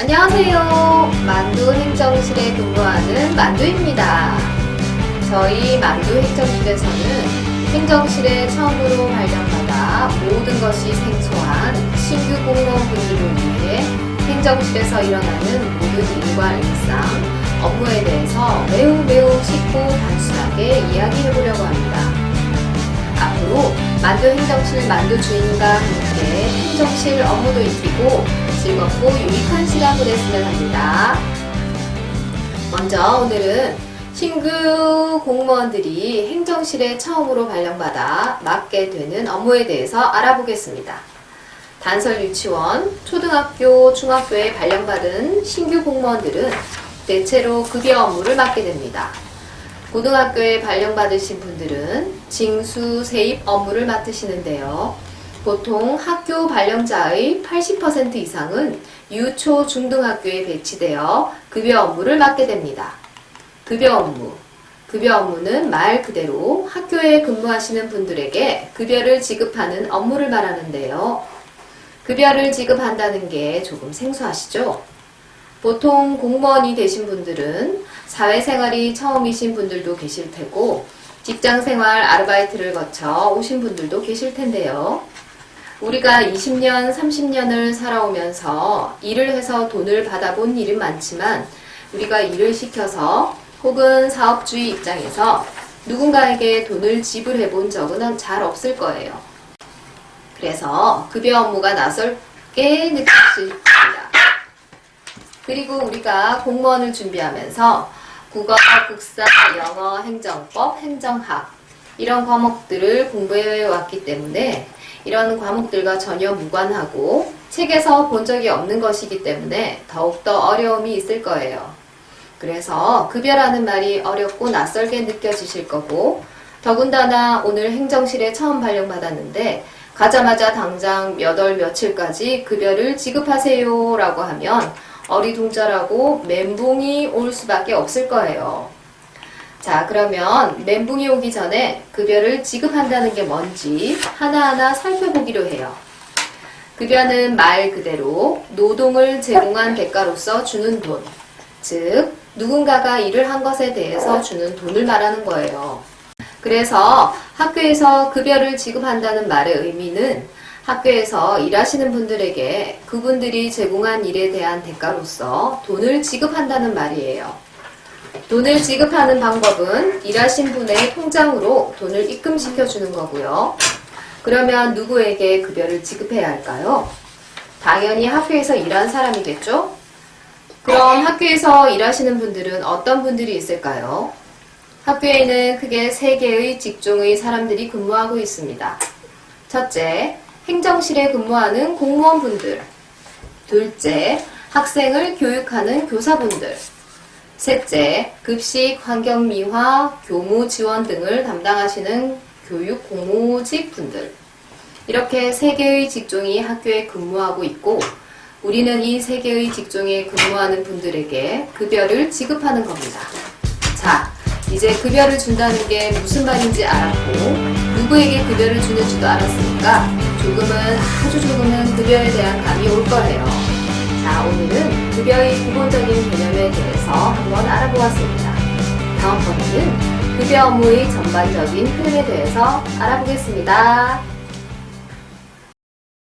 안녕하세요. 만두 행정실에 근무하는 만두입니다. 저희 만두 행정실에서는 행정실에 처음으로 발령받아 모든 것이 생소한 신규 공무원분들을 위해 행정실에서 일어나는 모든 일과 일상, 업무에 대해서 매우 쉽고 단순하게 이야기해보려고 합니다. 앞으로 만두 행정실 만두 주인과 함께 행정실 업무도 익히고 즐겁고 유익한 시간 보냈으면 합니다. 먼저 오늘은 신규 공무원들이 행정실에 처음으로 발령받아 맡게 되는 업무에 대해서 알아보겠습니다. 단설 유치원, 초등학교, 중학교에 발령받은 신규 공무원들은 대체로 급여 업무를 맡게 됩니다. 고등학교에 발령받으신 분들은 징수, 세입 업무를 맡으시는데요. 보통 학교 발령자의 80% 이상은 유초, 중등학교에 배치되어 급여 업무를 맡게 됩니다. 급여 업무는 말 그대로 학교에 근무하시는 분들에게 급여를 지급하는 업무를 말하는데요. 급여를 지급한다는 게 조금 생소하시죠? 보통 공무원이 되신 분들은 사회생활이 처음이신 분들도 계실 테고 직장생활 아르바이트를 거쳐 오신 분들도 계실 텐데요. 우리가 20년, 30년을 살아오면서 일을 해서 돈을 받아본 일은 많지만 우리가 일을 시켜서 혹은 사업주의 입장에서 누군가에게 돈을 지불해 본 적은 잘 없을 거예요. 그래서 급여 업무가 낯설게 느껴집니다. 그리고 우리가 공무원을 준비하면서 국어, 국사, 영어, 행정법, 행정학 이런 과목들을 공부해 왔기 때문에 이런 과목들과 전혀 무관하고 책에서 본 적이 없는 것이기 때문에 더욱더 어려움이 있을 거예요. 그래서 급여라는 말이 어렵고 낯설게 느껴지실 거고 더군다나 오늘 행정실에 처음 발령받았는데 가자마자 당장 몇 월 며칠까지 급여를 지급하세요 라고 하면 어리둥절하고 멘붕이 올 수밖에 없을 거예요. 자, 그러면 멘붕이 오기 전에 급여를 지급한다는 게 뭔지 하나하나 살펴보기로 해요. 급여는 말 그대로 노동을 제공한 대가로서 주는 돈, 즉 누군가가 일을 한 것에 대해서 주는 돈을 말하는 거예요. 그래서 학교에서 급여를 지급한다는 말의 의미는 학교에서 일하시는 분들에게 그분들이 제공한 일에 대한 대가로서 돈을 지급한다는 말이에요. 돈을 지급하는 방법은 일하신 분의 통장으로 돈을 입금시켜 주는 거고요. 그러면 누구에게 급여를 지급해야 할까요? 당연히 학교에서 일한 사람이겠죠? 그럼 학교에서 일하시는 분들은 어떤 분들이 있을까요? 학교에는 크게 3개의 직종의 사람들이 근무하고 있습니다. 첫째, 행정실에 근무하는 공무원분들. 둘째, 학생을 교육하는 교사분들. 셋째, 급식, 환경미화, 교무 지원 등을 담당하시는 교육 공무직 분들. 이렇게 3개의 직종이 학교에 근무하고 있고 우리는 이 3개의 직종에 근무하는 분들에게 급여를 지급하는 겁니다. 자, 이제 급여를 준다는 게 무슨 말인지 알았고 누구에게 급여를 주는지도 알았으니까 아주 조금은 급여에 대한 감이 올 거예요. 자, 오늘은 급여의 기본적인 개념에 대해서 한번 알아보았습니다. 다음번에는 급여 업무의 전반적인 흐름에 대해서 알아보겠습니다.